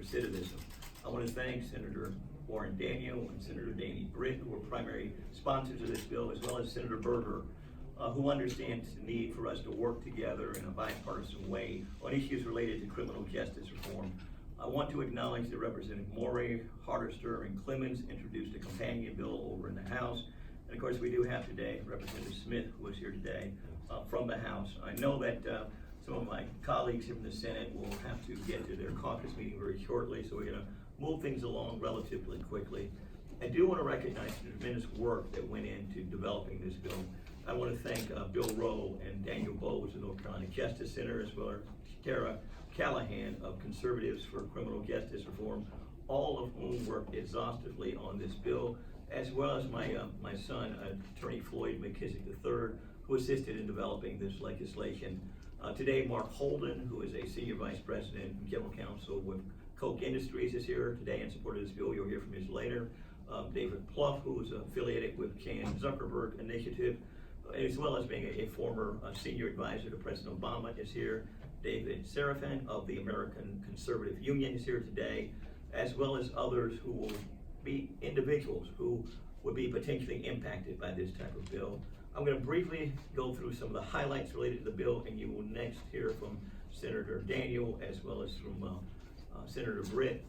recidivism. I want to thank Senator Warren Daniel and Senator Danny Britt, who are primary sponsors of this bill, as well as Senator Berger, who understands the need for us to work together in a bipartisan way on issues related to criminal justice reform. I want to acknowledge that Representative Morey, Hardister, and Clemens introduced a companion bill over in the House. And of course, we do have today Representative Smith, who is here today from the House. I know that some of my colleagues here from the Senate will have to get to their caucus meeting very shortly, so we're going to move things along relatively quickly. I do want to recognize the tremendous work that went into developing this bill. I want to thank Bill Rowe and Daniel Bowes of North Carolina Justice Center, as well as Tara Callahan of Conservatives for Criminal Justice Reform, all of whom worked exhaustively on this bill, as well as my son, Attorney Floyd McKissick III, who assisted in developing this legislation. Today, Mark Holden, who is a Senior Vice President and General Counsel with Koch Industries, is here today in support of this bill. You'll hear from him later. David Plouffe, who is affiliated with Chan Zuckerberg Initiative, as well as being a former senior advisor to President Obama, is here. David Serafin of the American Conservative Union is here today, as well as others who will be individuals who would be potentially impacted by this type of bill. I'm going to briefly go through some of the highlights related to the bill, and you will next hear from Senator Daniel as well as from Senator Britt.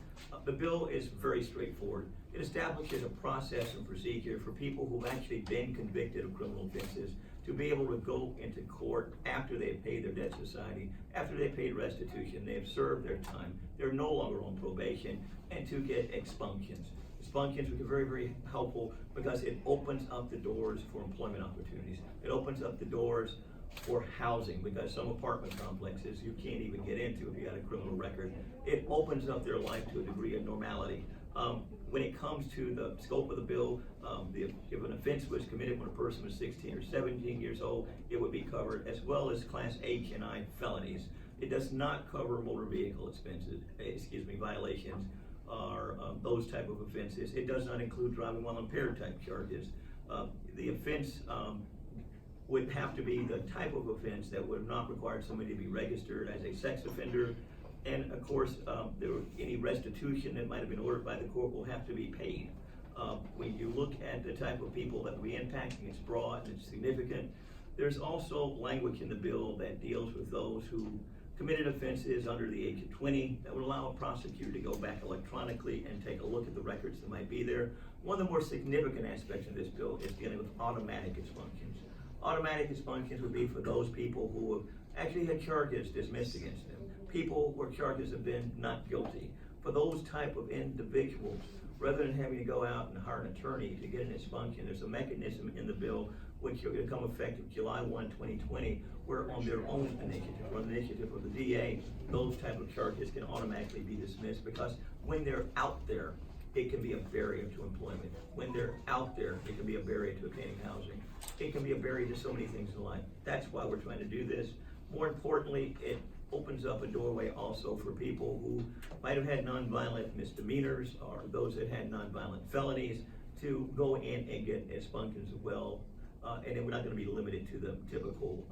The bill is very straightforward. It establishes a process and procedure for people who've actually been convicted of criminal offenses to be able to go into court after they've paid their debt to society, after they've paid restitution, they have served their time, they're no longer on probation, and to get expunctions. Expunctions which are very, very helpful because it opens up the doors for employment opportunities. It opens up the doors for housing, because some apartment complexes you can't even get into if you got a criminal record. It opens up their life to a degree of normality. When it comes to the scope of the bill, if an offense was committed when a person was 16 or 17 years old, it would be covered, as well as Class H and I felonies. It does not cover motor vehicle violations or those type of offenses. It does not include driving while impaired type charges. The offense would have to be the type of offense that would not require somebody to be registered as a sex offender. And of course, any restitution that might have been ordered by the court will have to be paid. When you look at the type of people that will be impacting, it's broad and it's significant. There's also language in the bill that deals with those who committed offenses under the age of 20 that would allow a prosecutor to go back electronically and take a look at the records that might be there. One of the more significant aspects of this bill is dealing with automatic expunctions. Automatic expunctions would be for those people who have actually had charges dismissed against them, people where charges have been not guilty. For those type of individuals, rather than having to go out and hire an attorney to get an expunction, there's a mechanism in the bill which will become effective July 1, 2020, where on their own initiative, or the initiative of the DA, those type of charges can automatically be dismissed, because when they're out there, it can be a barrier to employment. When they're out there, it can be a barrier to obtaining housing. It can be a barrier to so many things in life. That's why we're trying to do this. More importantly, it opens up a doorway also for people who might have had nonviolent misdemeanors or those that had nonviolent felonies to go in and get expunctions as well. And then we're not going to be limited to the typical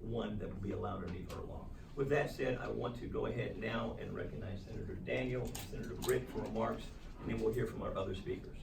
one that would be allowed underneath our law. With that said, I want to go ahead now and recognize Senator Daniel and Senator Britt for remarks, and then we'll hear from our other speakers.